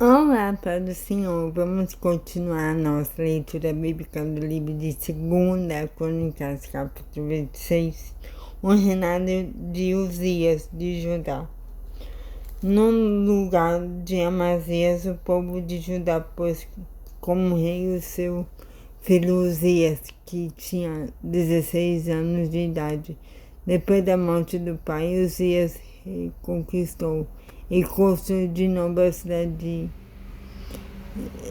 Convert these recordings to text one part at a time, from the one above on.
Olá, Pai do Senhor. Vamos continuar a nossa leitura bíblica do livro de 2 Crônicas, capítulo 26, o reinado de Uzias de Judá. No lugar de Amazias, o povo de Judá pôs como rei o seu filho Uzias, que tinha 16 anos de idade. Depois da morte do pai, Uzias reconquistou e construiu de novo a cidade de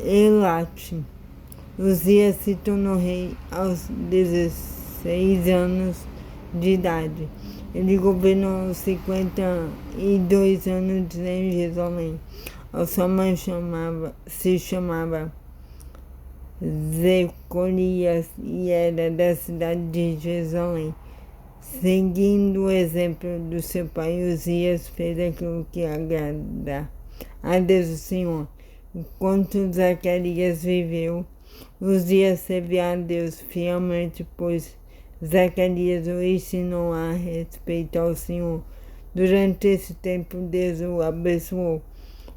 Elate. Uzias se tornou rei aos 16 anos de idade. Ele governou 52 anos em Jerusalém. A sua mãe se chamava Zeconias e era da cidade de Jerusalém. Seguindo o exemplo do seu pai, Uzias fez aquilo que agrada a Deus o Senhor. Enquanto Zacarias viveu, Uzias serviu a Deus fielmente, pois Zacarias o ensinou a respeitar o Senhor. Durante esse tempo, Deus o abençoou.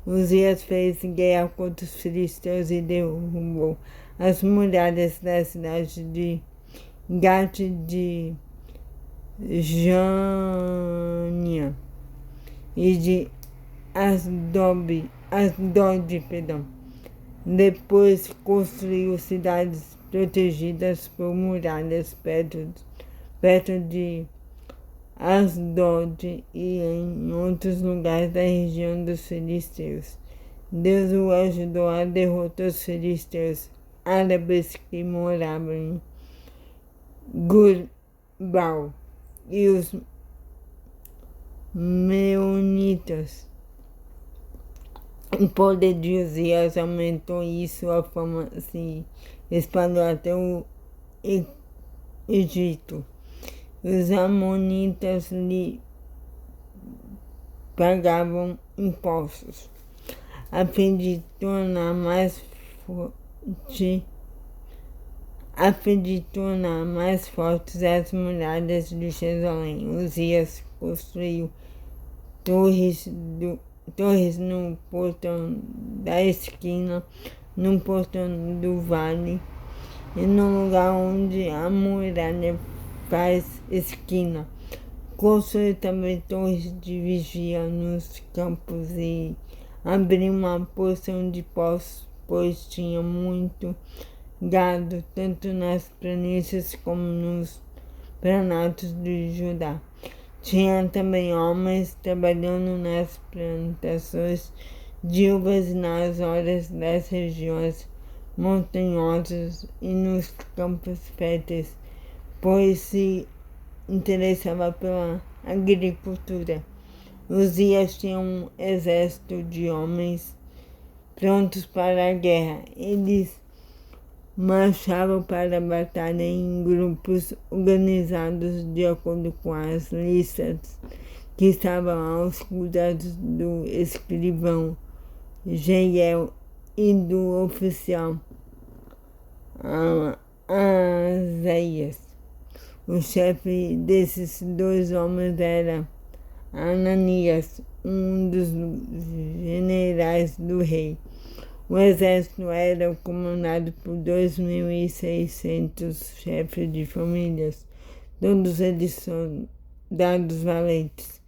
Uzias fez guerra contra os filisteus e derrubou as muralhas da cidade de Gate de Jânia e de Asdod. Depois construiu cidades protegidas por muralhas perto de Asdod e em outros lugares da região dos filisteus. Deus o ajudou a derrotar os filisteus árabes que moravam em Gurbal e os meunitas. O poder de Uzias aumentou e sua fama se espalhou até o Egito. Os amonitas lhe pagavam impostos, a fim de tornar mais fortes as muralhas de Jerusalém. Uzias construiu torres no portão da esquina, no portão do vale e no lugar onde a muralha faz esquina. Construiu também torres de vigia nos campos e abriu uma porção de poços, pois tinha muito gado, tanto nas planícies como nos planatos de Judá. Tinha também homens trabalhando nas plantações de uvas e nas horas das regiões montanhosas e nos campos férteis, pois se interessava pela agricultura. Uzias tinha um exército de homens prontos para a guerra. Eles marchavam para a batalha em grupos organizados de acordo com as listas que estavam aos cuidados do escrivão Jeiel e do oficial Azeias. O chefe desses dois homens era Ananias, um dos generais do rei. O exército era comandado por 2.600 chefes de famílias, todos eles soldados valentes.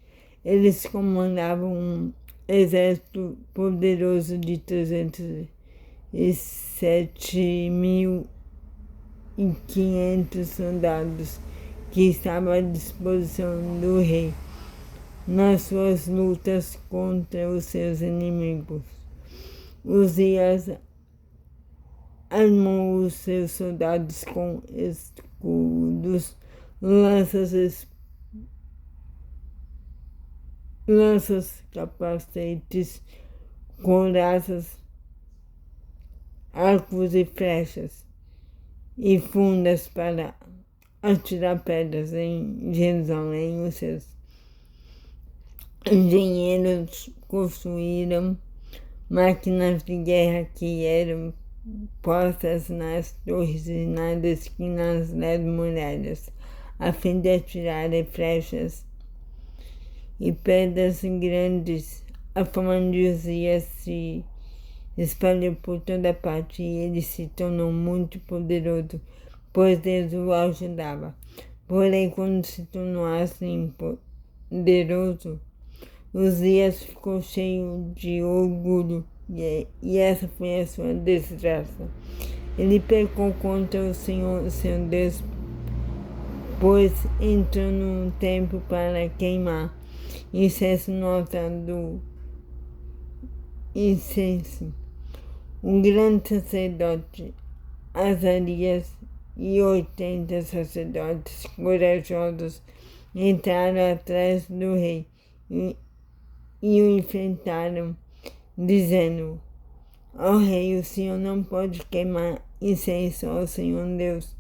Eles comandavam um exército poderoso de 307.500 soldados que estavam à disposição do rei nas suas lutas contra os seus inimigos. Uzias armou os seus soldados com escudos, lanças, capacetes, couraças, arcos e flechas, e fundas para atirar pedras. Em Jerusalém, os seus engenheiros construíram máquinas de guerra que eram postas nas torres e nas esquinas das muralhas, a fim de atirar flechas e pedras grandes. A fama de Uzias se espalhou por toda parte e ele se tornou muito poderoso, pois Deus o ajudava. Porém, quando se tornou assim poderoso, Uzias ficou cheio de orgulho e essa foi a sua desgraça. Ele pecou contra o Senhor, seu Deus, pois entrou no templo para queimar incenso no altar do incenso. Um grande sacerdote, Azarias, e 80 sacerdotes corajosos entraram atrás do rei e o enfrentaram, dizendo: ó rei, o Senhor não pode queimar incenso ao Senhor Deus.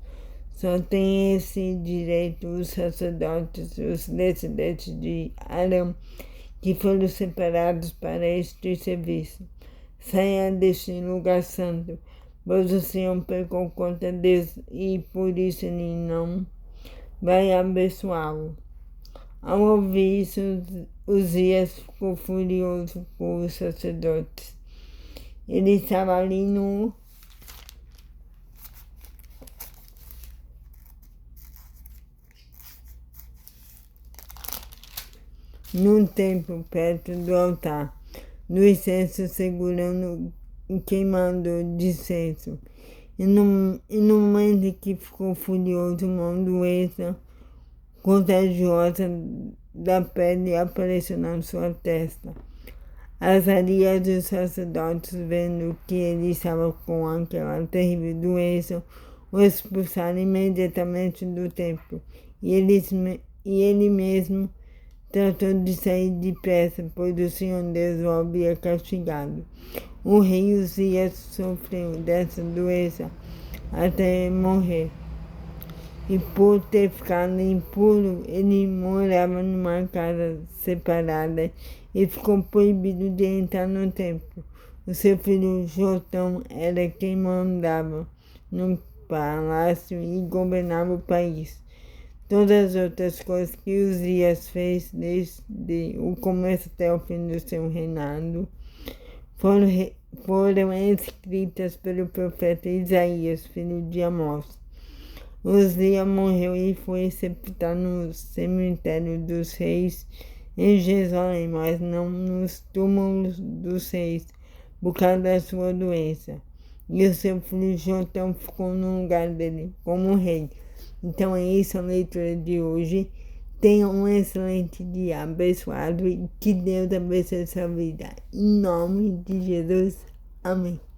Só tem esse direito os sacerdotes, os descendentes de Arão, que foram separados para este serviço. Saia deste lugar santo, pois o Senhor pecou contra Deus e por isso ele não vai abençoá-lo. Ao ouvir isso, Uzias ficou furioso com os sacerdotes. Ele estava ali num templo perto do altar, do incenso, segurando e queimando de incenso. E no momento em que ficou furioso, uma doença contagiosa da pele apareceu na sua testa. Azarias e os sacerdotes, vendo que ele estava com aquela terrível doença, o expulsaram imediatamente do templo. E ele mesmo tratou de sair depressa, pois o Senhor Deus o havia castigado. O rei Uzias sofreu dessa doença até morrer. E por ter ficado impuro, ele morava numa casa separada e ficou proibido de entrar no templo. O seu filho Jotão era quem mandava no palácio e governava o país. Todas as outras coisas que Uzias fez desde o começo até o fim do seu reinado foram escritas pelo profeta Isaías, filho de Amós. Uzias morreu e foi sepultado no cemitério dos reis em Jerusalém, mas não nos túmulos dos reis, por causa da sua doença. E o seu filho Jotão ficou no lugar dele como rei. Então é isso a leitura de hoje. Tenha um excelente dia abençoado e que Deus abençoe a sua vida. Em nome de Jesus. Amém.